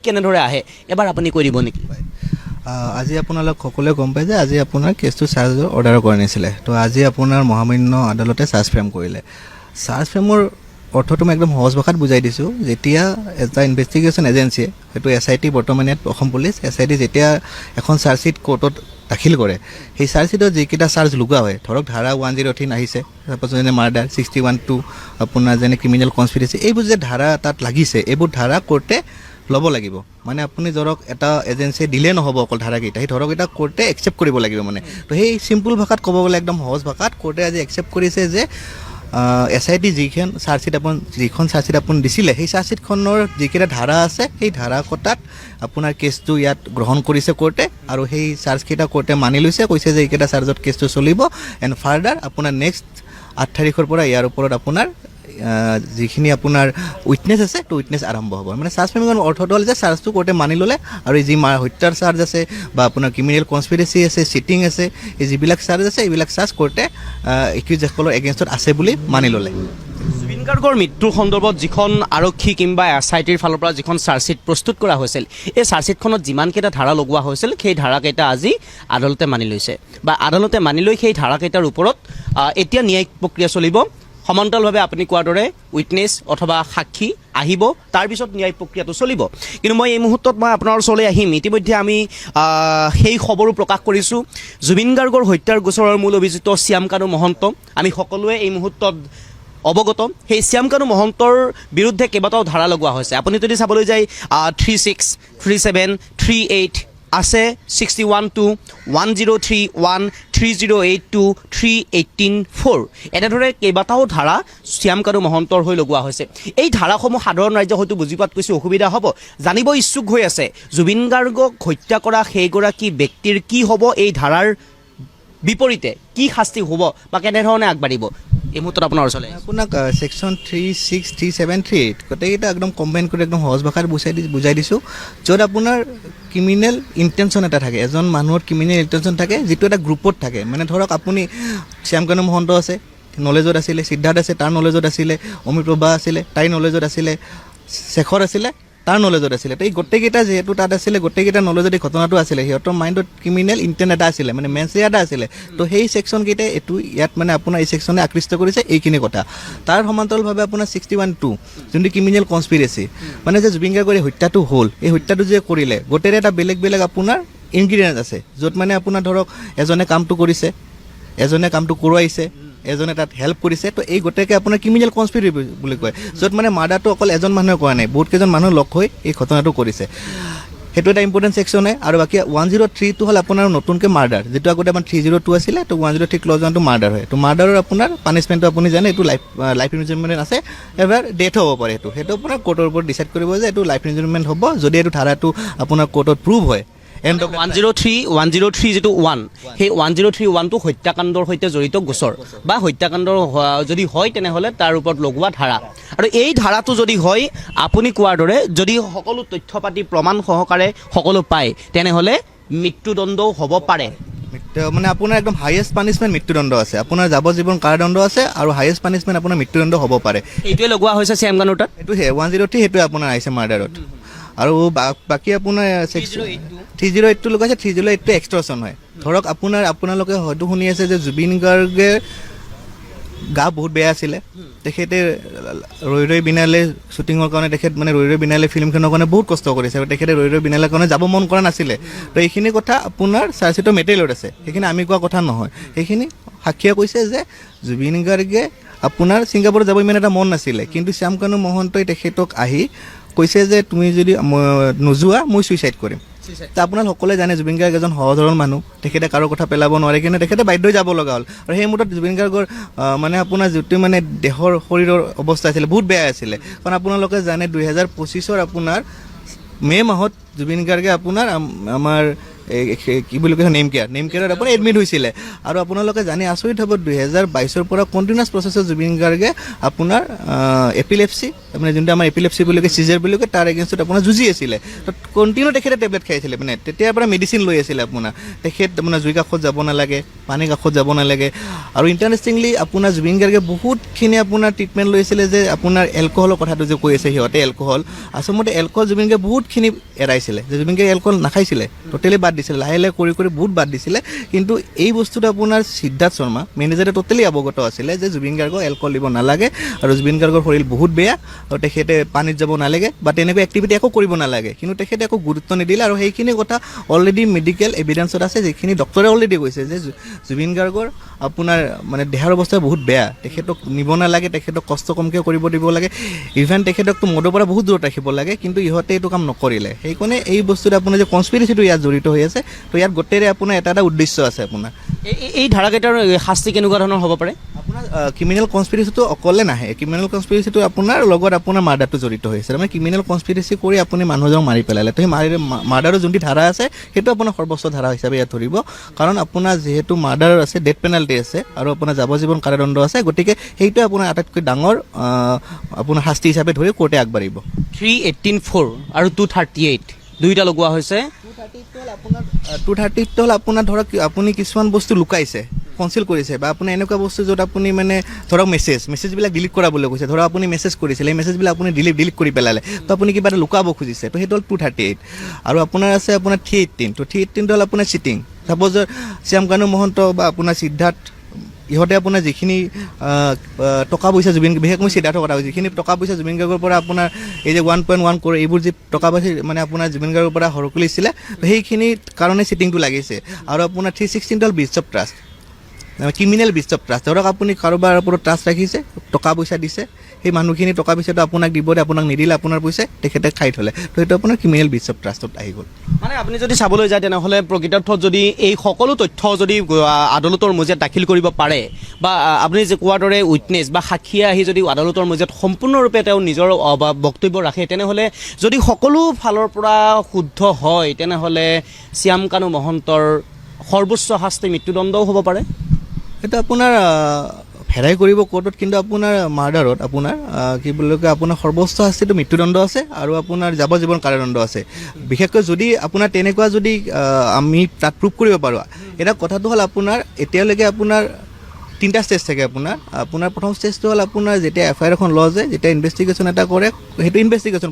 কেনেদৰে আহে এবাৰ আপুনি কৈ দিব নেকি? আজি আপোনালোক সকলোৱে গম পায় যে আজি আপোনাৰ কেছটো চাৰ্জৰ অৰ্ডাৰ কৰা নাছিলে। তো আজি আপোনাৰ মহামান্য আদালতে চাৰ্জ ফ্ৰেম কৰিলে। চাৰ্জ ফ্ৰেমৰ অৰ্থটো মই একদম সহজ ভাষাত বুজাই দিছোঁ। যেতিয়া এটা ইনভেষ্টিগেশ্যন এজেঞ্চিয়ে, সেইটো SIT বৰ্তমান ইয়াত অসম পুলিচ, SIT যেতিয়া এখন চাৰ্জশ্বিট কোৰ্টত দাখিল কৰে, সেই চাৰ্জশ্বিটত যিকেইটা চাৰ্জ লগোৱা হয়, ধৰক ধাৰা 103 আহিছে, তাৰপাছত যেনে মাৰ্ডাৰ, 61(2) আপোনাৰ যেনে ক্ৰিমিনেল কনস্পিৰেচি, এইবোৰ যে ধাৰা তাত লাগিছে, এইবোৰ ধাৰা কোৰ্টে ল'ব লাগিব। মানে আপুনি ধৰক এটা এজেঞ্চিয়ে দিলে নহ'ব অকল ধাৰাকেইটা, সেই ধৰক এটা কোৰ্টে একচেপ্ট কৰিব লাগিব মানে। তো সেই চিম্পুল ভাষাত ক'ব গ'লে, একদম সহজ ভাষাত কোৰ্টে আজি একচেপ্ট কৰিছে যে SIT যিখন চাৰ্জশ্বিট আপুনি দিছিলে, সেই চাৰ্জশ্বিটখনৰ যিকেইটা ধাৰা আছে, সেই ধাৰা কটাত আপোনাৰ কেছটো ইয়াত গ্ৰহণ কৰিছে কোৰ্টে, আৰু সেই চাৰ্জকেইটা কোৰ্টে মানি লৈছে, কৈছে যে এইকেইটা চাৰ্জত কেছটো চলিব। এণ্ড ফাৰ্ডাৰ আপোনাৰ নেক্সট 8 তাৰিখৰ পৰা ইয়াৰ ওপৰত আপোনাৰ যিখিনি আপোনাৰ উইটনেছ আছে, তো উইটনেছ আৰম্ভ হ'ব। মানে চাৰ্জ ফ্ৰেমিঙৰ অৰ্থটো হ'ল যে চাৰ্জটো কোৰ্টে মানি ল'লে, আৰু যি হত্যাৰ চাৰ্জ আছে বা আপোনাৰ ক্ৰিমিনেল কনস্পিৰেচি আছে, চিটিং আছে, এই যিবিলাক চাৰ্জ আছে, এইবিলাক চাৰ্জ কোৰ্টে একিউজসকলৰ এগেইনষ্টত আছে বুলি মানি ল'লে। জুবিন গাৰ্গৰ মৃত্যুৰ সন্দৰ্ভত যিখন আৰক্ষী কিংবা SITৰ ফালৰ পৰা যিখন চাৰ্জশ্বিট প্ৰস্তুত কৰা হৈছিল, এই চাৰ্জশ্বিটখনত যিমানকেইটা ধাৰা লগোৱা হৈছিল, সেই ধাৰাকেইটা আজি আদালতে মানি লৈছে, বা আদালতে মানি লৈ সেই ধাৰাকেইটাৰ ওপৰত এতিয়া ন্যায়িক প্ৰক্ৰিয়া চলিব। সমান্তৰালভাৱে আপুনি কোৱাৰ দৰে উইটনেছ অথবা সাক্ষী আহিব, তাৰপিছত ন্যায়িক প্ৰক্ৰিয়াটো চলিব। কিন্তু মই এই মুহূৰ্তত আপোনাৰ ওচৰলৈ আহিম। ইতিমধ্যে আমি সেই খবৰো প্ৰকাশ কৰিছোঁ, জুবিন গাৰ্গৰ হত্যাৰ গোচৰৰ মূল অভিযুক্ত শ্যাম কানু মহন্ত, আমি সকলোৱে এই মুহূৰ্তত অৱগত। সেই শ্যাম কানু মহন্তৰ বিৰুদ্ধে কেইবাটাও ধাৰা লগোৱা হৈছে। আপুনি যদি চাবলৈ যায় 36, 37, 38 আছে, 61(2), 103(1), 3082, 318(4), এনেদৰে কেইবাটাও ধাৰা শ্যাম কানু মহন্তৰ হৈ লগোৱা হৈছে। এই ধাৰাসমূহ সাধাৰণ ৰাইজে হয়তো বুজি পোৱাত কিছু অসুবিধা হ'ব, জানিব ইচ্ছুক হৈ আছে জুবিন গাৰ্গক হত্যা কৰা সেইগৰাকী ব্যক্তিৰ কি হ'ব, এই ধাৰাৰ বিপৰীতে কি শাস্তি হ'ব বা কেনেধৰণে আগবাঢ়িব, এই মুহূৰ্তত আপোনাৰ ওচৰলৈ আপোনাক ছেকশ্যন 36, 37, 38 গোটেইকেইটা একদম কম্বাইন কৰি একদম সহজ ভাষাত বুজাই দিছোঁ, য'ত আপোনাৰ ক্ৰিমিনেল ইণ্টেনশ্যন এটা থাকে, এজন মানুহৰ ক্ৰিমিনেল ইণ্টেনশ্যন থাকে, যিটো এটা গ্ৰুপত থাকে। মানে ধৰক আপুনি শ্যাম কানু মহন্ত আছে, নলেজত আছিলে, সিদ্ধাৰ্থ আছে, তাৰ নলেজত আছিলে, অমিত প্ৰভা আছিলে, তাইৰ নলেজত আছিলে, শেখৰ আছিলে, তাৰ নলেজত আছিলে। তো এই গোটেইকেইটা যিহেতু তাত আছিলে, গোটেইকেইটা নলেজত এই ঘটনাটো আছিলে, সিহঁতৰ মাইণ্ডত ক্ৰিমিনেল ইণ্টেণ্ট এটা আছিলে, মানে মেনচি এটা আছিলে। তো সেই ছেকশ্যনকেইটাই এইটো ইয়াত মানে আপোনাৰ এই ছেকশ্যনে আকৃষ্ট কৰিছে এইখিনি কথা। তাৰ সমান্তৰালভাৱে আপোনাৰ 61(2) যোনটো ক্ৰিমিনেল কনস্পিৰেচি, মানে যে জুবিন গাৰ্গৰ এই হত্যাটো হ'ল, এই হত্যাটো যে কৰিলে, গোটেইৰে এটা বেলেগ বেলেগ আপোনাৰ ইনগ্ৰিডিয়েণ্ট আছে, য'ত মানে আপোনাৰ ধৰক এজনে কামটো কৰিছে, এজনে কামটো কৰোৱাইছে, এজনে তাত হেল্প কৰিছে। তো এই গোটেইকে আপোনাৰ ক্ৰিমিনেল কনস্পিৰেচি বুলি কয়, য'ত মানে মাৰ্ডাৰটো অকল এজন মানুহে কৰা নাই, বহুত কেইজন মানুহ লগ হৈ এই ঘটনাটো কৰিছে। সেইটো এটা ইম্পৰ্টেণ্ট ছেকশ্যন হয়। আৰু বাকী 103টো হ'ল আপোনাৰ নতুনকৈ মাৰ্ডাৰ, যিটো আগতে আমাৰ 302 আছিলে, তো 103 ক্লজ 1টো মাৰ্ডাৰ হয়। তো মাৰ্ডাৰৰ আপোনাৰ পানিছমেণ্টটো আপুনি জানে, এইটো লাইফ ইমপ্ৰিজনমেণ্ট আছে, এবাৰ ডেথ হ'ব পাৰে। সেইটো আপোনাৰ কোৰ্টৰ ওপৰত ডিচাইড কৰিব যে এইটো লাইফ ইমপ্ৰিজনমেণ্ট হ'ব, যদি এইটো ধাৰাটো আপোনাৰ কোৰ্টত প্ৰুভ হয়। 103 যিটো 1, সেই 103(1)টো হত্যাকাণ্ডৰ সৈতে জড়িত গোচৰ, বা হত্যাকাণ্ডৰ যদি হয় তেনেহ'লে তাৰ ওপৰত লগোৱা ধাৰা। আৰু এই ধাৰাটো যদি হয়, আপুনি কোৱাৰ দৰে যদি সকলো তথ্য পাতি প্ৰমাণ সহকাৰে সকলো পায়, তেনেহ'লে মৃত্যুদণ্ডও হ'ব পাৰে। মানে আপোনাৰ একদম হাইয়েষ্ট পানিছমেণ্ট মৃত্যুদণ্ড আছে, আপোনাৰ যাৱজ্জীৱন কাৰাদণ্ড আছে, আৰু হাইয়েষ্ট পানিছমেণ্ট আপোনাৰ মৃত্যুদণ্ড হ'ব পাৰে। এইটোৱে লগোৱা হৈছে শ্যাম কানুৰ তাত। এইটো 103, সেইটোৱে আপোনাৰ আহিছে মাৰ্ডাৰত। আৰু বাকী আপোনাৰ 308টো লগাইছে, 308টো এক্সটৰ্চন হয়। ধৰক আপোনালোকে হয়তো শুনি আছে যে জুবিন গাৰ্গে গা বহুত বেয়া আছিলে, তেখেতে ৰৈ ৰৈ বিনালে শ্বুটিঙৰ কাৰণে তেখেত মানে ৰৈ ৰৈ বিনালে ফিল্মখনৰ কাৰণে বহুত কষ্ট কৰিছে, আৰু তেখেতে ৰৈ ৰৈ বিনালে কাৰণে যাব মন কৰা নাছিলে। তো এইখিনি কথা আপোনাৰ চাৰ্জশ্বিটৰ মেটেৰিয়েলত আছে, সেইখিনি আমি কোৱা কথা নহয়। সেইখিনি সাক্ষীয়ে কৈছে যে জুবিন গাৰ্গে আপোনাৰ ছিংগাপুৰত যাব ইমান এটা মন নাছিলে, কিন্তু শ্যাম কানু মহন্তই তেখেতক আহি কৈছে যে তুমি যদি নোযোৱা মই ছুইচাইড কৰিম। তো আপোনাৰ সকলোৱে জানে জুবিন গাৰ্গ এজন সহজ সৰল মানুহ, তেখেতে কাৰো কথা পেলাব নোৱাৰে, কিন্তু তেখেতে বাধ্য হৈ যাব লগা হ'ল। আৰু সেই মুহূৰ্তত জুবিন গাৰ্গৰ মানে আপোনাৰ যিটো মানে দেহৰ শৰীৰৰ অৱস্থা আছিলে বহুত বেয়া আছিলে। কাৰণ আপোনালোকে জানে 2025 আপোনাৰ মে' মাহত জুবিন গাৰ্গে আপোনাৰ আমাৰ কি বুলি কয় নেম কেয়াৰত আপোনাৰ এডমিট হৈছিলে আৰু আপোনালোকে জানি আচৰিত হ'ব 2022 পৰা কণ্টিনিউৱাছ প্ৰচেছত জুবিন গাৰ্গে আপোনাৰ এপিলেপচি মানে যোনটো আমাৰ এপিলেপচি বুলি কয় চিজাৰ বুলি কয় তাৰ এগেইনষ্টত আপোনাৰ যুঁজি আছিলে তো কণ্টিনিউ তেখেতে টেবলেট খাই আছিলে মানে তেতিয়াৰ পৰা মেডিচিন লৈ আছিলে আপোনাৰ তেখেত আপোনাৰ জুই কাষত যাব নালাগে পানী কাষত যাব নালাগে আৰু ইণ্টাৰেষ্টিংলি আপোনাৰ জুবিন গাৰ্গে বহুতখিনি আপোনাৰ ট্ৰিটমেণ্ট লৈছিলে যে আপোনাৰ এলকহলৰ কথাটো যে কৈ আছে সিহঁতে এলকহল আচলতে এলকহল জুবিন গাৰ্গে বহুতখিনি এৰাইছিলে যে জুবিন গাৰ্গে এলকহল নাখাইছিলে টোটেলি বাদ দিছিলে লাহে লাহে কৰি বহুত বাদ দিছিলে কিন্তু এই বস্তুটো আপোনাৰ সিদ্ধাৰ্থ শৰ্মা মেনেজাৰে টোটেলি অৱগত আছিলে যে জুবিন গাৰ্গক এলকহল দিব নালাগে আৰু জুবিন গাৰ্গৰ শৰীৰ বহুত বেয়া আৰু তেখেতে পানীত যাব নালাগে বা তেনেকুৱা এক্টিভিটি একো কৰিব নালাগে কিন্তু তেখেতে একো গুৰুত্ব নিদিলে আৰু সেইখিনি কথা অলৰেডি মেডিকেল এভিডেঞ্চত আছে যিখিনি ডক্টৰে অলৰেডি কৈছে যে জুবিন গাৰ্গৰ আপোনাৰ মানে দেহাৰ অৱস্থা বহুত বেয়া তেখেতক নিব নালাগে তেখেতক কষ্ট কমকৈ কৰিব দিব লাগে ইভেন তেখেতকতো মদৰ পৰা বহুত দূৰত ৰাখিব লাগে কিন্তু ইহঁতে এইটো কাম নকৰিলে সেইকাৰণে এই বস্তুটো আপোনাৰ যে কনস্পিৰেচিটো ইয়াত জড়িত হৈ আছে তো ইয়াত গোটেইৰে আপোনাৰ এটা উদ্দেশ্য আছে আপোনাৰ এই ধাৰাকেইটাৰ শাস্তি কেনেকুৱা ধৰণৰ হ'ব পাৰে আপোনাৰ ক্ৰিমিনেল কনস্পিৰেচিটো অকলে নাহে ক্ৰিমিনেল কনস্পিৰেচিটো আপোনাৰ লগত আপোনাৰ মাৰ্ডাৰটো জড়িত হৈ আছে তাৰমানে ক্ৰিমিনেল কনস্পিৰেচি কৰি আপুনি মানুহজনক মাৰি পেলালে তো সেই মাৰ্ডাৰৰ যোনটি ধাৰা আছে সেইটো আপোনাৰ সৰ্বোচ্চ ধাৰা হিচাপে ইয়াত ধৰিব কাৰণ আপোনাৰ যিহেতু মাৰ্ডাৰ আছে ডেথ পেনাল্টি আছে আৰু আপোনাৰ যাৱজ্জীৱন কাৰাদণ্ড আছে গতিকে সেইটো আপোনাৰ আটাইতকৈ ডাঙৰ আপোনাৰ শাস্তি হিচাপে ধৰি কোৰ্টে আগবাঢ়িব 318(4) আৰু 238 দুইটা লগোৱা হৈছে 230 হ'ল আপোনাৰ ধৰক আপুনি কিছুমান বস্তু লুকাইছে কনচিল কৰিছে বা আপুনি এনেকুৱা বস্তু য'ত আপুনি মানে ধৰক মেছেজবিলাক ডিলিট কৰাবলৈ কৈছে ধৰক আপুনি মেছেজ কৰিছিলে এই মেছেজবিলাক আপুনি ডিলিট কৰি পেলালে তো আপুনি কিবা এটা লুকাব খুজিছে তো সেইটো হ'ল 238 আৰু আপোনাৰ আছে আপোনাৰ 318 তো 318 হ'ল আপোনাৰ চিটিং চাপ'জ শ্যাম কানু মহন্ত বা আপোনাৰ সিদ্ধাৰ্থ ইহঁতে আপোনাৰ যিখিনি টকা পইচা জুবিন বিশেষ মই সিদ্ধাৰ্থৰ কথা কৈছোঁ যিখিনি টকা পইচা জুবিন গাৰ্গৰ পৰা আপোনাৰ এই যে 1.1 crore এইবোৰ যি টকা পইচা মানে আপোনাৰ জুবিন গাৰ্গৰ পৰা সৰকুলিছিলে সেইখিনি কাৰণে চিটিংটো লাগিছে আৰু আপোনাৰ 316 হ'ল breach of trust criminal breach of trust ধৰক আপুনি কাৰোবাৰ ওপৰত ট্ৰাষ্ট ৰাখিছে টকা পইচা দিছে সেই মানুহখিনি টকা পইচাটো আপোনাক দিব আপোনাক নিদিলে আপোনাৰ পইচা তেখেতে খাই থ'লে তো সেইটো আপোনাৰ ক্ৰিমিনেল ব্ৰিচ অফ ট্ৰাষ্টত আহি গ'ল মানে আপুনি যদি চাবলৈ যায় তেনেহ'লে প্ৰকৃতাৰ্থত যদি এই সকলো তথ্য যদি আদালতৰ মজিয়াত দাখিল কৰিব পাৰে বা আপুনি যে কোৱাৰ দৰে উইটনেছ বা সাক্ষীয়ে আহি যদি আদালতৰ মজিয়াত সম্পূৰ্ণৰূপে তেওঁ নিজৰ বক্তব্য ৰাখে তেনেহ'লে যদি সকলো ফালৰ পৰা শুদ্ধ হয় তেনেহ'লে শ্যাম কানু মহন্তৰ সৰ্বোচ্চ শাস্তি মৃত্যুদণ্ডও হ'ব পাৰে সেইটো আপোনাৰ ভেৰাই কৰিব কোৰ্টত কিন্তু আপোনাৰ মাৰ্ডাৰত আপোনাৰ কি বুলি কয় আপোনাৰ সৰ্বোচ্চ শাস্তিটো মৃত্যুদণ্ড আছে আৰু আপোনাৰ যাৱজ্জীৱন কাৰাদণ্ড আছে বিশেষকৈ যদি আপোনাৰ তেনেকুৱা যদি আমি তাত প্ৰুভ কৰিব পাৰোঁ এটা কথাটো হ'ল আপোনাৰ এতিয়ালৈকে আপোনাৰ তিনিটা ষ্টেজ থাকে আপোনাৰ প্ৰথম ষ্টেজটো হ'ল আপোনাৰ যেতিয়া এফআইআৰ এখন লজ হয় যেতিয়া ইনভেষ্টিগেশ্যন এটা কৰে সেইটো ইনভেষ্টিগেশ্যন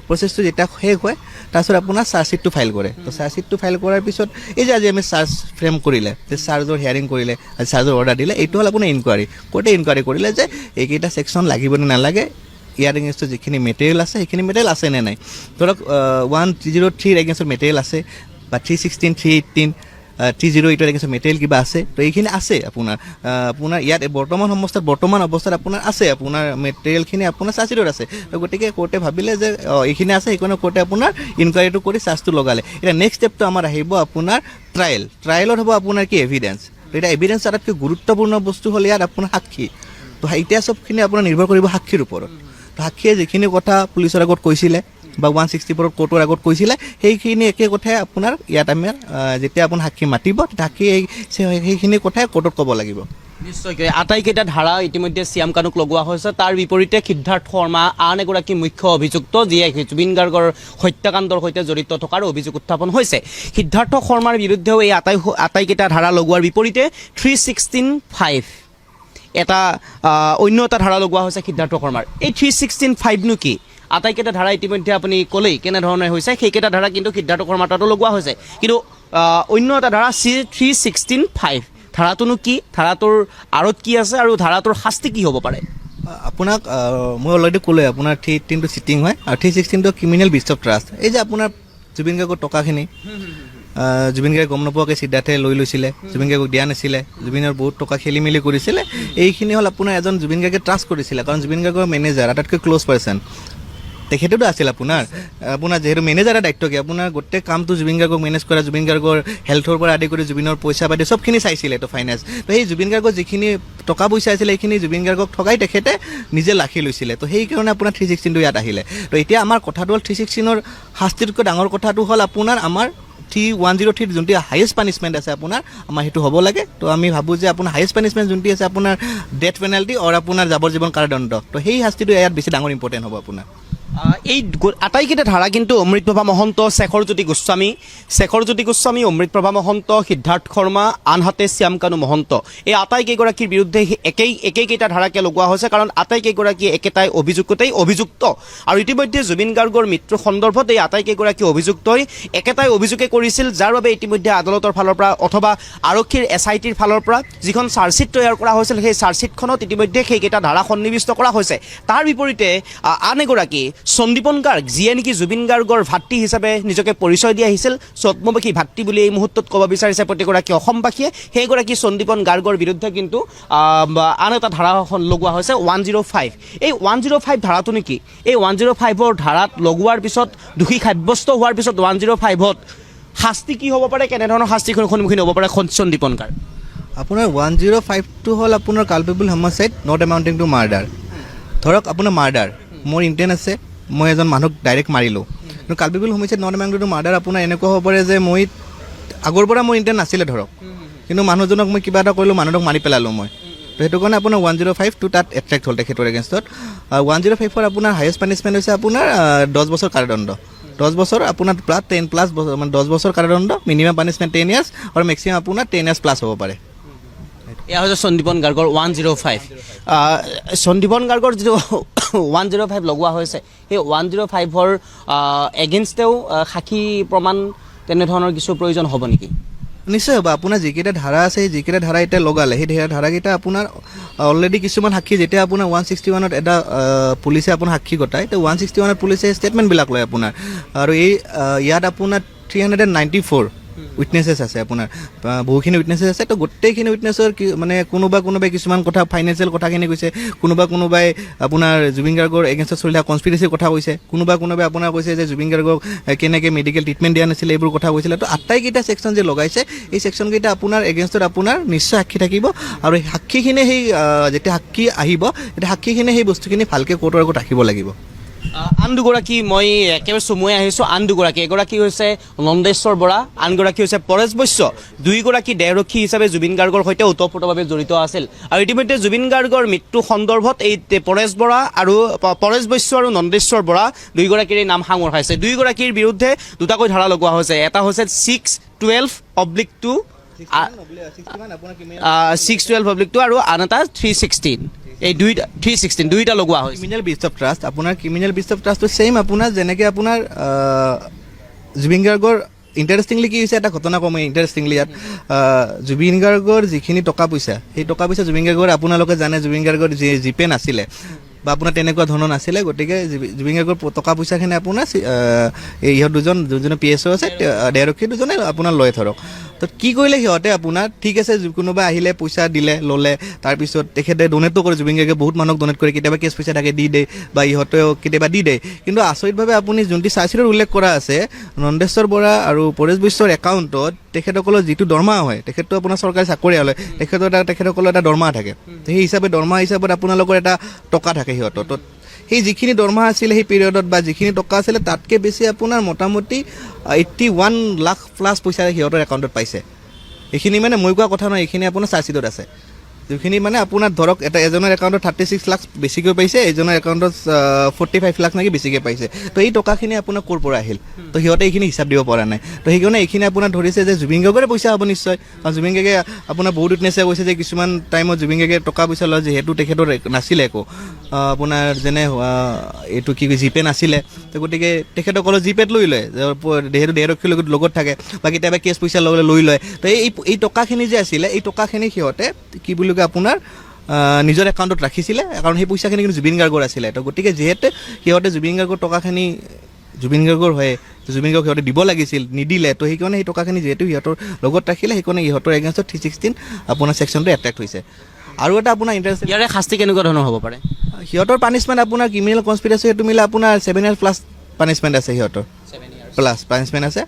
প্ৰচেছটো যেতিয়া শেষ হয় তাৰপিছত আপোনাৰ চাৰ্জশ্বিটটো ফাইল কৰে তো চাৰ্জশ্বিটটো ফাইল কৰাৰ পিছত এই যে আজি আমি চাৰ্জ ফ্ৰেম কৰিলে যে চাৰ্জৰ হিয়াৰিং কৰিলে আজি চাৰ্জৰ অৰ্ডাৰ দিলে এইটো হ'ল আপোনাৰ ইনকুৱাৰী কোৰ্টে ইনকুৱাৰী কৰিলে যে এইকেইটা ছেকশ্যন লাগিব নে নালাগে ইয়াৰ এগেইনষ্টত যিখিনি মেটেৰিয়েল আছে সেইখিনি মেটেৰিয়েল আছে নে নাই ধৰক 103 এগেইনষ্টত মেটেৰিয়েল আছে বা 316 318 308 এগেইনষ্টত মেটেৰিয়েল কিবা আছে তো এইখিনি আছে আপোনাৰ ইয়াত বৰ্তমান অৱস্থাত আপোনাৰ আছে আপোনাৰ মেটেৰিয়েলখিনি আপোনাৰ চাৰ্জশ্বিটত আছে তো গতিকে কোৰ্টে ভাবিলে যে এইখিনি আছে সেইকাৰণে কোৰ্টে আপোনাৰ ইনকুৱাৰীটো কৰি চাৰ্জটো লগালে এতিয়া নেক্সট ষ্টেপটো আমাৰ আহিব আপোনাৰ ট্ৰায়েলত হ'ব আপোনাৰ কি এভিডেঞ্চ তো এতিয়া এভিডেঞ্চ আটাইতকৈ গুৰুত্বপূৰ্ণ বস্তু হ'ল ইয়াত আপোনাৰ সাক্ষী তো এতিয়া চবখিনি আপোনাৰ নিৰ্ভৰ কৰিব সাক্ষীৰ ওপৰত তো সাক্ষীয়ে যিখিনি কথা পুলিচৰ আগত কৈছিলে বা 164 কোৰ্টৰ আগত কৈছিলে সেইখিনি একে কথাই আপোনাৰ ইয়াত আমাৰ যেতিয়া আপোনাৰ সাক্ষী মাতিব সাক্ষী সেইখিনি কথাই কোৰ্টত ক'ব লাগিব নিশ্চয়কৈ আটাইকেইটা ধাৰা ইতিমধ্যে শ্যাম কানুক লগোৱা হৈছে তাৰ বিপৰীতে সিদ্ধাৰ্থ শৰ্মা আন এগৰাকী মুখ্য অভিযুক্ত যিয়ে জুবিন গাৰ্গৰ হত্যাকাণ্ডৰ সৈতে জড়িত থকাৰ অভিযোগ উত্থাপন হৈছে সিদ্ধাৰ্থ শৰ্মাৰ বিৰুদ্ধেও এই আটাইকেইটা ধাৰা লগোৱাৰ বিপৰীতে 316(5) এটা অন্য এটা ধাৰা লগোৱা হৈছে সিদ্ধাৰ্থ শৰ্মাৰ এই 316(5) কি আটাইকেইটা ধাৰা ইতিমধ্যে আপুনি ক'লেই কেনেধৰণে হৈছে সেইকেইটা ধাৰা কিন্তু সিদ্ধাৰ্থ শৰ্মাৰ তাতো লগোৱা হৈছে কিন্তু অন্য এটা ধাৰা 316(5) ধাৰাটোনো কি ধাৰাটোৰ আঁৰত কি আছে আৰু ধাৰাটোৰ শাস্তি কি হ'ব পাৰে আপোনাক মই অলৰেডি ক'লোৱে আপোনাৰ 318টো চিটিং হয় আৰু 316টো ক্ৰিমিনেল ব্ৰিচ অফ ট্ৰাষ্ট এই যে আপোনাৰ জুবিন গাৰ্গৰ টকাখিনি জুবিন গাৰ্গে গম নোপোৱাকৈ সিদ্ধাৰ্থে লৈ লৈছিলে জুবিন গাৰ্গক দিয়া নাছিলে জুবিনৰ বহুত টকা খেলি মেলি কৰিছিলে এইখিনি হ'ল আপোনাৰ এজন জুবিন গাৰ্গে ট্ৰাষ্ট কৰিছিলে কাৰণ জুবিন গাৰ্গৰ মেনেজাৰ আটাইতকৈ ক্ল'জ পাৰ্চন তেখেতেতো আছিল আপোনাৰ যিহেতু মেনেজাৰৰ দায়িত্ব কি আপোনাৰ গোটেই কামটো জুবিন গাৰ্গক মেনেজ কৰা জুবিন গাৰ্গৰ হেল্থৰ পৰা আদি কৰি জুবিনৰ পইচা পাতি চবখিনি চাইছিলে তো ফাইনেন্স তো সেই জুবিন গাৰ্গৰ যিখিনি টকা পইচা আছিলে সেইখিনি জুবিন গাৰ্গক ঠগাই তেখেতে নিজে লাখি লৈছিলে তো সেইকাৰণে আপোনাৰ 316টো ইয়াত আহিলে তো এতিয়া আমাৰ কথাটো হ'ল 316ৰ শাস্তিতকৈ ডাঙৰ কথাটো হ'ল আপোনাৰ আমাৰ 103 যোনটো হাইয়েষ্ট পানিছমেণ্ট আছে আপোনাৰ আমাৰ সেইটো হ'ব লাগে তো আমি ভাবোঁ যে আপোনাৰ হাইয়েষ্ট পানিছমেণ্ট যোনটো আছে আপোনাৰ ডেথ পেনাল্টি আৰু আপোনাৰ যাৱজ্জীৱন কাৰাদণ্ড তো সেই শাস্তিটো ইয়াত বেছি ডাঙৰ ইম্পৰ্টেণ্ট হ'ব আপোনাৰ এই আটাইকেইটা ধাৰা কিন্তু অমৃতপ্ৰভা মহন্ত, শেখৰজ্যোতি গোস্বামী, অমৃতপ্ৰভা মহন্ত, সিদ্ধাৰ্থ শৰ্মা, আনহাতে শ্যামকানু মহন্ত, এই আটাইকেইগৰাকীৰ বিৰুদ্ধে একেইকেইটা ধাৰাকে লগোৱা হৈছে কাৰণ আটাইকেইগৰাকী একেটাই অভিযোগতেই অভিযুক্ত আৰু ইতিমধ্যে জুবিন গাৰ্গৰ মৃত্যু সন্দৰ্ভত এই আটাইকেইগৰাকী অভিযুক্তই একেটাই অভিযোগে কৰিছিল, যাৰ বাবে ইতিমধ্যে আদালতৰ ফালৰ পৰা অথবা আৰক্ষীৰ SITৰ ফালৰ পৰা যিখন চাৰ্জশ্বিট তৈয়াৰ কৰা হৈছিল সেই চাৰ্জশ্বিটখনত ইতিমধ্যে সেইকেইটা ধাৰা সন্নিৱিষ্ট কৰা হৈছে। তাৰ বিপৰীতে আন এগৰাকী সন্দীপন গাৰ্গ, যিয়ে নেকি জুবিন গাৰ্গৰ ভাতৃ হিচাপে নিজকে পৰিচয় দি আহিছিল, ছদ্মবেশী ভাতৃ বুলি এই মুহূৰ্তত ক'ব বিচাৰিছে প্ৰতিগৰাকী অসমবাসীয়ে, সেইগৰাকী সন্দীপন গাৰ্গৰ বিৰুদ্ধে কিন্তু আন এটা ধাৰা লগোৱা হৈছে 105। এই 105 ধাৰাটো নেকি এই 105ৰ ধাৰাত লগোৱাৰ পিছত দোষী সাব্যস্ত হোৱাৰ পিছত 105ত শাস্তি কি হ'ব পাৰে, কেনেধৰণৰ শাস্তিৰ সন্মুখীন হ'ব পাৰে সন্দীপন গাৰ্গ? আপোনাৰ 105টো হ'ল আপোনাৰ culpable homicide not amounting to murder. ধৰক আপোনাৰ মাৰ্ডাৰ, মোৰ ইণ্টেণ্ট আছে, মই এজন মানুহক ডাইৰেক্ট মাৰিলোঁ, কিন্তু culpable homicide not amounting to murder আপোনাৰ এনেকুৱা হ'ব পাৰে যে মই আগৰ পৰা মোৰ ইণ্টেণ্ট নাছিলে ধৰক, কিন্তু মানুহজনক মই কিবা এটা কৰিলোঁ, মানুহটোক মাৰি পেলালোঁ মই, তো সেইটো কাৰণে আপোনাৰ 105টো তাত এট্ৰেক্ট হ'ল তেখেতৰ এগেইনষ্টত। 105ৰ আপোনাৰ হায়েষ্ট পানিছমেণ্ট হৈছে আপোনাৰ 10 বছৰ কাৰাদণ্ড, 10 বছৰ আপোনাৰ প্লাছ 10 প্লাছ মানে 10 বছৰ কাৰাদণ্ড, মিনিমাম পানিছমেণ্ট 10 ইয়াৰ্ছ আৰু মেক্সিমাম আপোনাৰ 10 ইয়াৰ্ছ প্লাছ হ'ব পাৰে। এয়া হৈছে সন্দীপন গাৰ্গৰ 105। সন্দীপন গাৰ্গৰ যিটো 105 লগোৱা হৈছে সেই 105ৰ এগেইনষ্টেও সাক্ষী প্ৰমাণ তেনেধৰণৰ কিছু প্ৰয়োজন হ'ব নেকি? নিশ্চয় হ'ব। আপোনাৰ যিকেইটা ধাৰা আছে, যিকেইটা ধাৰা এতিয়া লগালে সেই ধাৰাকেইটা আপোনাৰ অলৰেডি কিছুমান সাক্ষী, যেতিয়া আপোনাৰ 161ত এটা পুলিচে আপোনাৰ সাক্ষী গতায়, তো 161ত পুলিচে ষ্টেটমেণ্টবিলাক লয় আপোনাৰ, আৰু এই ইয়াত আপোনাৰ 394 উইটনেছেছ আছে, আপোনাৰ বহুখিনি উইটনেছেছ আছে। তো গোটেইখিনি উইটনেছৰ মানে কোনোবাই কিছুমান কথা ফাইনেন্সিয়েল কথাখিনি কৈছে, কোনোবাই আপোনাৰ জুবিন গাৰ্গৰ এগেইনষ্টত চলি থকা কনস্পিৰেচিৰ কথা কৈছে, কোনোবাই আপোনাৰ কৈছে যে জুবিন গাৰ্গক কেনেকৈ মেডিকেল ট্ৰিটমেণ্ট দিয়া নাছিলে, এইবোৰ কথা কৈছিলে। তো আটাইকেইটা ছেকশ্যন যে লগাইছে, এই ছেকশ্যনকেইটা আপোনাৰ এগেইনষ্টত আপোনাৰ নিশ্চয় সাক্ষী থাকিব, আৰু সাক্ষীখিনি সেই যেতিয়া সাক্ষী আহিব তেতিয়া সাক্ষীখিনি সেই বস্তুখিনি ভালকৈ কোৰ্টৰ আগত ৰাখিব লাগিব। আন দুগৰাকী মই একেবাৰে চমুৱাই আহিছোঁ, আন দুগৰাকী, এগৰাকী হৈছে নন্দেশ্বৰ বৰা, আনগৰাকী হৈছে পৰেশ বৈশ্য। দুয়োগৰাকী দেহৰক্ষী হিচাপে জুবিন গাৰ্গৰ সৈতে ওতঃপ্ৰোতভাৱে জড়িত আছিল, আৰু ইতিমধ্যে জুবিন গাৰ্গৰ মৃত্যু সন্দৰ্ভত এই পৰেশ বৈশ্য আৰু নন্দেশ্বৰ বৰা দুয়োগৰাকীৰে নাম সাঙুৰ খাইছে। দুয়োগৰাকীৰ বিৰুদ্ধে দুটাকৈ ধাৰা লগোৱা হৈছে, এটা হৈছে 612/2 612/2 আৰু আন এটা 316, এই 316 দুইটা লগোৱা হৈছে। ক্ৰিমিনেল ব্ৰিচ অফ ট্ৰাষ্ট, আপোনাৰ ক্ৰিমিনেল ব্ৰিচ অফ ট্ৰাষ্টটো ছেইম আপোনাৰ যেনেকৈ আপোনাৰ জুবিন গাৰ্গৰ ইণ্টাৰেষ্টিংলি কি হৈছে এটা ঘটনা কম ইণ্টাৰেষ্টিংলি ইয়াত জুবিন গাৰ্গৰ যিখিনি টকা পইচা, সেই টকা পইচা জুবিন গাৰ্গৰ আপোনালোকে জানে জুবিন গাৰ্গৰ জিপে নাছিলে বা আপোনাৰ তেনেকুৱা ধৰণৰ নাছিলে, গতিকে জুবিন গাৰ্গৰ টকা পইচাখিনি আপোনাৰ ইহঁত যোনজনে PSO আছে দেহৰক্ষী দুজনে আপোনাৰ লয় ধৰক। তো কি কৰিলে সিহঁতে আপোনাৰ ঠিক আছে, কোনোবা আহিলে পইচা দিলে ল'লে, তাৰপিছত তেখেতে ডনেটো কৰে, জুবিন গাৰ্গে বহুত মানুহক ডনেট কৰে, কেতিয়াবা কেছ পইচা থাকে দি দিয়ে বা ইহঁতেও কেতিয়াবা দি দিয়ে, কিন্তু আচৰিতভাৱে আপুনি যোনটি চাৰ্জশ্বিটত উল্লেখ কৰা আছে নন্দেশ্বৰ বৰা আৰু পৰেশ বৈশ্যৰ একাউণ্টত তেখেতসকলৰ যিটো দৰমহা হয়, তেখেতটো আপোনাৰ চৰকাৰী চাকৰিয়াল হয়, তেখেতসকলৰ এটা দৰমহা থাকে, সেই হিচাপে দৰমহা হিচাপত আপোনালোকৰ এটা টকা থাকে সিহঁতৰ। তো সেই যিখিনি দৰমহা আছিলে সেই পিৰিয়ডত বা যিখিনি টকা আছিলে তাতকৈ বেছি আপোনাৰ মোটামুটি 81 লাখ প্লাছ পইচা সিহঁতৰ একাউণ্টত পাইছে। এইখিনি মানে মই কোৱা কথা নহয়, এইখিনি আপোনাৰ চাৰ্জশ্বিটত আছে, যিখিনি মানে আপোনাৰ ধৰক এজনৰ একাউণ্টত 36 লাখ বেছিকৈ পাইছে, এজনৰ একাউণ্টত 45 লাখ নেকি বেছিকৈ পাইছে। তো এই টকাখিনি আপোনাৰ ক'ৰ পৰা আহিল, তো সিহঁতে এইখিনি হিচাপ দিব পৰা নাই। তো সেইকাৰণে এইখিনি আপোনাৰ ধৰিছে যে জুবিন গাৰ্গৰে পইচা হ'ব নিশ্চয়, কাৰণ জুবিন গাৰ্গে আপোনাৰ বহুত উইটনেছে কৈছে যে কিছুমান টাইমত জুবিন গাৰ্গে টকা পইচা লয় যিহেতু তেখেতৰ নাছিলে একো আপোনাৰ যেনে এইটো কি জিপে নাছিলে, তো গতিকে তেখেতসকলৰ জিপেত লৈ লয়, যিহেতু দেহৰক্ষীৰ লগত থাকে বা কেতিয়াবা কেছ পইচা ল'বলৈ লৈ লয়। তো এই টকাখিনি যে আছিলে এই টকাখিনি সিহঁতে কি বুলি কয় আপোনাৰ নিজৰ একাউণ্টত ৰাখিছিলে, কাৰণ সেই পইচাখিনি কিন্তু জুবিন গাৰ্গৰ আছিলে। তো গতিকে যিহেতু সিহঁতে জুবিন গাৰ্গৰ টকাখিনি জুবিন গাৰ্গৰ হয়, জুবিন গাৰ্গক সিহঁতে দিব লাগিছিল, নিদিলে, তো সেইকাৰণে সেই টকাখিনি যিহেতু সিহঁতৰ লগত ৰাখিলে, সেইকাৰণে ইহঁতৰ এগেইনষ্টত 316 আপোনাৰ ছেকশ্যনটো এট্ৰেক্ট হৈছে। আৰু এটা আপোনাৰ ইণ্টাৰেষ্ট, ইয়াৰে শাস্তি কেনেকুৱা ধৰণৰ হ'ব পাৰে? সিহঁতৰ পানিছমেণ্ট আপোনাৰ ক্ৰিমিনেল কনস্পিৰেচি সেইটো মিলে আপোনাৰ 7 ইয়াৰ্ছ প্লাছ পানিছমেণ্ট আছে, সিহঁতৰ প্লাছ পানিছমেণ্ট আছে।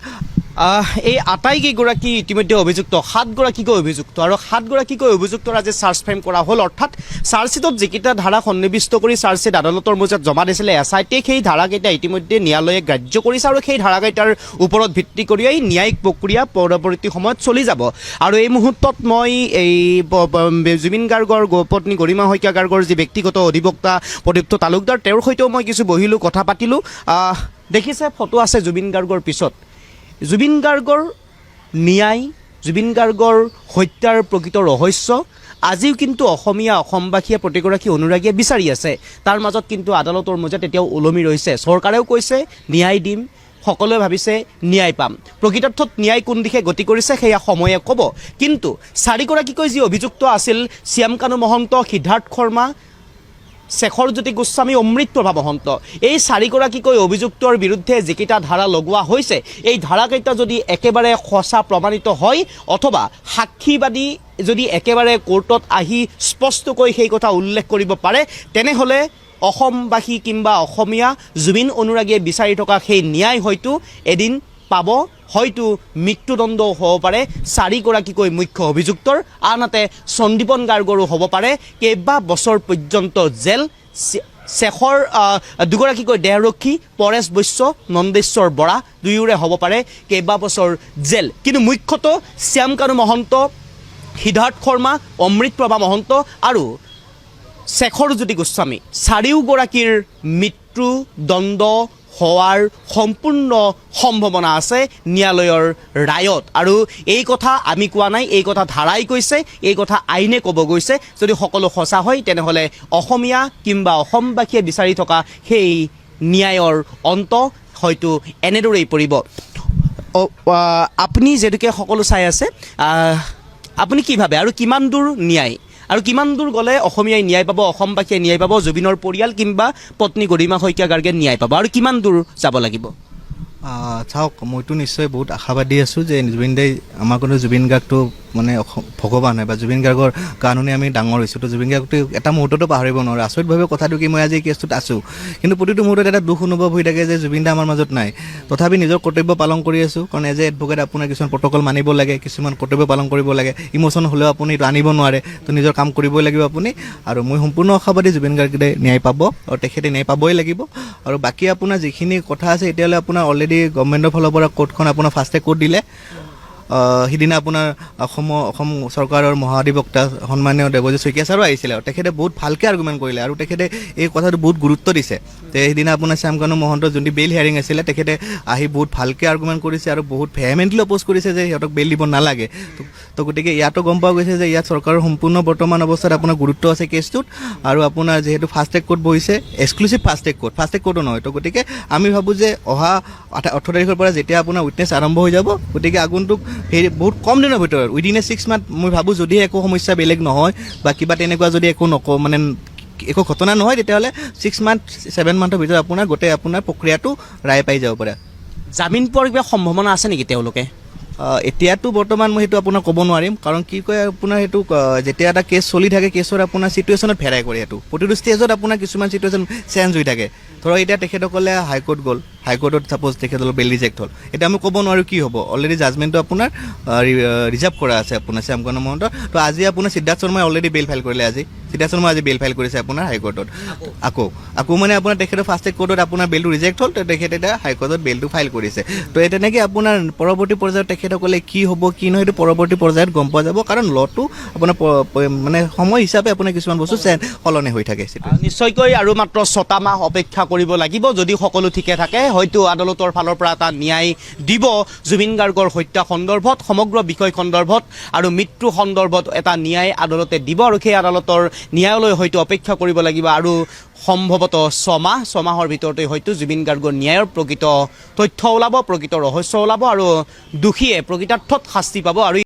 এই আটাইকেইগৰাকী ইতিমধ্যে অভিযুক্ত 7গৰাকীকৈ অভিযুক্ত আৰু 7গৰাকীকৈ অভিযুক্তৰ আজি চাৰ্জ ফ্ৰেম কৰা হ'ল অৰ্থাৎ চাৰ্জশ্বিটত যিকেইটা ধাৰা সন্নিৱিষ্ট কৰি চাৰ্জশ্বিট আদালতৰ মজিয়াত জমা দিছিলে SIT সেই ধাৰাকেইটা ইতিমধ্যে ন্যায়ালয়ে গ্ৰাহ্য কৰিছে আৰু সেই ধাৰাকেইটাৰ ওপৰত ভিত্তি কৰিয়েই ন্যায়িক প্ৰক্ৰিয়া পৰৱৰ্তী সময়ত চলি যাব আৰু এই মুহূৰ্তত মই এই জুবিন গাৰ্গৰ পত্নী গৰিমা শইকীয়া গাৰ্গৰ যি ব্যক্তিগত অধিবক্তা প্ৰদীপ্ত তালুকদাৰ তেওঁৰ সৈতেও মই কিছু বহিলোঁ কথা পাতিলোঁ দেখিছে ফটো আছে জুবিন গাৰ্গৰ পিছত জুবিন গাৰ্গৰ ন্যায় জুবিন গাৰ্গৰ হত্যাৰ প্ৰকৃত ৰহস্য আজিও কিন্তু অসমবাসীয়ে প্ৰতিগৰাকী অনুৰাগীয়ে বিচাৰি আছে তাৰ মাজত কিন্তু আদালতৰ মজিয়াত এতিয়াও ওলমি ৰৈছে চৰকাৰেও কৈছে ন্যায় দিম সকলোৱে ভাবিছে ন্যায় পাম প্ৰকৃতাৰ্থত ন্যায় কোন দিশে গতি কৰিছে সেয়া সময়ে ক'ব কিন্তু 4গৰাকীকৈ যি অভিযুক্ত আছিল শ্যামকানু মহন্ত সিদ্ধাৰ্থ শৰ্মা শেখৰজ্যোতি গোস্বামী অমৃতপ্ৰভা মহন্ত এই 4গৰাকীকৈ অভিযুক্তৰ বিৰুদ্ধে যিকেইটা ধাৰা লগোৱা হৈছে এই ধাৰাকেইটা যদি একেবাৰে সঁচা প্ৰমাণিত হয় অথবা সাক্ষীবাদী যদি একেবাৰে কোৰ্টত আহি স্পষ্টকৈ সেই কথা উল্লেখ কৰিব পাৰে তেনেহ'লে অসমবাসী কিংবা অসমীয়া জুবিন অনুৰাগীয়ে বিচাৰি থকা সেই ন্যায় হয়তো এদিন পাব হয়তো মৃত্যুদণ্ডও হ'ব পাৰে 4গৰাকীকৈ মুখ্য অভিযুক্তৰ আনহাতে সন্দীপন গাৰ্গৰো হ'ব পাৰে কেইবা বছৰ পৰ্যন্ত জেল শেখৰ দুগৰাকীকৈ দেহৰক্ষী পৰেশ বৈশ্য নন্দেশ্বৰ বৰা দুয়োৰে হ'ব পাৰে কেইবা বছৰ জেল কিন্তু মুখ্যতঃ শ্যামকানু মহন্ত সিদ্ধাৰ্থ শৰ্মা অমৃতপ্ৰভা মহন্ত আৰু শেখৰজ্যোতি গোস্বামী 4গৰাকীৰ মৃত্যুদণ্ড হোৱাৰ সম্পূৰ্ণ সম্ভাৱনা আছে ন্যায়ালয়ৰ ৰায়ত আৰু এই কথা আমি কোৱা নাই এই কথা ধাৰাই কৈছে এই কথা আইনে ক'ব গৈছে যদি সকলো সঁচা হয় তেনেহ'লে অসমীয়া কিংবা অসমবাসীয়ে বিচাৰি থকা সেই ন্যায়ৰ অন্ত হয়তো এনেদৰেই পৰিব আপুনি যিহেতুকে সকলো চাই আছে আপুনি কি ভাবে আৰু কিমান দূৰ ন্যায় আৰু কিমান দূৰ গ'লে অসমীয়াই ন্যায় পাব অসমবাসীয়ে ন্যায় পাব জুবিনৰ পৰিয়াল কিংবা পত্নী গৰিমা শইকীয়া গাৰ্গে ন্যায় পাব আৰু কিমান দূৰ যাব লাগিব চাওক মইতো নিশ্চয় বহুত আশাবাদী আছোঁ যে জুবিন দাই আমাৰ কোনো জুবিন গাৰ্গটো মানে ভগৱান হয় বা জুবিন গাৰ্গৰ কাৰণে আমি ডাঙৰ হৈছোঁ তো জুবিন গাৰ্গটো এটা মুহূৰ্ততো পাহৰিব নোৱাৰোঁ আচৰিতভাৱে কথাটো কি মই আজি এই কেছটোত আছোঁ কিন্তু প্ৰতিটো মুহূৰ্তত এটা দুখ অনুভৱ হৈ থাকে যে জুবিন দা আমাৰ মাজত নাই তথাপি নিজৰ কৰ্তব্য পালন কৰি আছোঁ কাৰণ এজ এ এডভকেট আপোনাৰ কিছুমান প্ৰট'কল মানিব লাগে কিছুমান কৰ্তব্য পালন কৰিব লাগে ইম'চন হ'লেও আপুনি এইটো আনিব নোৱাৰে তো নিজৰ কাম কৰিবই লাগিব আপুনি আৰু মই সম্পূৰ্ণ আশাবাদী জুবিন গাৰ্গে ন্যায় পাব আৰু তেখেতে ন্যায় পাবই লাগিব আৰু বাকী আপোনাৰ যিখিনি কথা আছে এতিয়ালৈ আপোনাৰ অলৰেডি গভৰ্ণমেণ্টৰ ফালৰ পৰা কোৰ্টখন আপোনাৰ ফাষ্ট ট্ৰেক কোৰ্ট দিলে সিদিনা আপোনাৰ অসম চৰকাৰৰ মহাধিবক্তা সন্মানীয় দেৱজিৎ শইকীয়া ছাৰো আহিছিলে আৰু তেখেতে বহুত ভালকৈ আৰ্গুমেণ্ট কৰিলে আৰু তেখেতে এই কথাটো বহুত গুৰুত্ব দিছে সেইদিনা আপোনাৰ শ্যামকানু মহন্তৰ যোনটো বেইল হিয়াৰিং আছিলে তেখেতে আহি বহুত ভালকৈ আৰ্গুমেণ্ট কৰিছে আৰু বহুত ভেহেমেণ্টলি অপ'জ কৰিছে যে সিহঁতক বেইল দিব নালাগে তো গতিকে ইয়াতো গম পোৱা গৈছে যে ইয়াত চৰকাৰৰ সম্পূৰ্ণ বৰ্তমান অৱস্থাত আপোনাৰ গুৰুত্ব আছে কেছটোত আৰু আপোনাৰ যিহেতু ফাষ্ট ট্ৰেক কোৰ্ট বহিছে এক্সক্লুচিভ ফাষ্ট ট্ৰেক কোৰ্টো নহয় তো গতিকে আমি ভাবোঁ যে অহা 18 তাৰিখৰ পৰা যেতিয়া আপোনাৰ উইটনেছ আৰম্ভ হৈ যাব গতিকে আগন্তুক বহুত কম দিনৰ ভিতৰত উইদিন এ 6 মান্থ মই ভাবোঁ যদি একো সমস্যা বেলেগ নহয় বা কিবা তেনেকুৱা যদি একো মানে একো ঘটনা নহয় তেতিয়াহ'লে 6 মান্থ 7 মান্থৰ ভিতৰত আপোনাৰ গোটেই আপোনাৰ প্ৰক্ৰিয়াটো ৰায় পাই যাব পাৰে জামিন পোৱাৰ কিবা সম্ভাৱনা আছে নেকি তেওঁলোকে এতিয়াতো বৰ্তমান মই সেইটো আপোনাক ক'ব নোৱাৰিম কাৰণ কি কয় আপোনাৰ সেইটো যেতিয়া এটা কেছ চলি থাকে কেছৰ আপোনাৰ চিটুৱেশ্যনত ভেৰাই কৰে সেইটো প্ৰতিটো ষ্টেজত আপোনাৰ কিছুমান চিটুৱেশ্যন চেঞ্জ হৈ থাকে ধৰক এতিয়া তেখেতসকলে হাইকোৰ্ট গ'ল হাইকোৰ্টত ছাপ'জ তেখেতসকলৰ বেইল ৰিজেক্ট হ'ল এতিয়া আমি ক'ব নোৱাৰোঁ কি হ'ব অলৰেডি জাজমেণ্টটো আপোনাৰ ৰিজাৰ্ভ কৰা আছে আপোনাৰ শ্যামকানু মহন্তৰ তো আজি আপোনাৰ সিদ্ধাৰ্থ শৰ্মাই অলৰেডি বেইল ফাইল কৰিলে আজি সিদ্ধাৰ্থ শৰ্মাই আজি বেইল ফাইল কৰিছে আপোনাৰ হাইকোৰ্টত আকৌ মানে আপোনাৰ তেখেতৰ ফাৰ্ষ্ট ট্ৰেক কোৰ্টত আপোনাৰ বেইলটো ৰিজেক্ট হ'ল তো তেখেতে এতিয়া হাইকোৰ্টত বেইলটো ফাইল কৰিছে তো তেনেকৈ আপোনাৰ পৰৱৰ্তী পৰ্যায়ত তেখেতসকলে কি হ'ব কি নহয় সেইটো পৰৱৰ্তী পৰ্যায়ত গম পোৱা যাব কাৰণ ল'টো আপোনাৰ মানে সময় হিচাপে আপোনাৰ কিছুমান বস্তু সলনি হৈ থাকে নিশ্চয়কৈ আৰু মাত্ৰ 6টা মাহ অপেক্ষা কৰিব লাগিব যদি সকলো ঠিকে থাকে হয়তো আদালতৰ ফালৰ পৰা এটা ন্যায় দিব জুবিন গাৰ্গৰ হত্যা সন্দৰ্ভত সমগ্ৰ বিষয় সন্দৰ্ভত আৰু মৃত্যু সন্দৰ্ভত এটা ন্যায় আদালতে দিব আৰু সেই আদালতৰ ন্যায়লৈ হয়তো অপেক্ষা কৰিব লাগিব আৰু সম্ভৱতঃ 6 মাহৰ ভিতৰতে হয়তো জুবিন গাৰ্গৰ ন্যায়ৰ প্ৰকৃত তথ্য ওলাব প্ৰকৃত ৰহস্য ওলাব আৰু দোষীয়ে প্ৰকৃতাৰ্থত শাস্তি পাব আৰু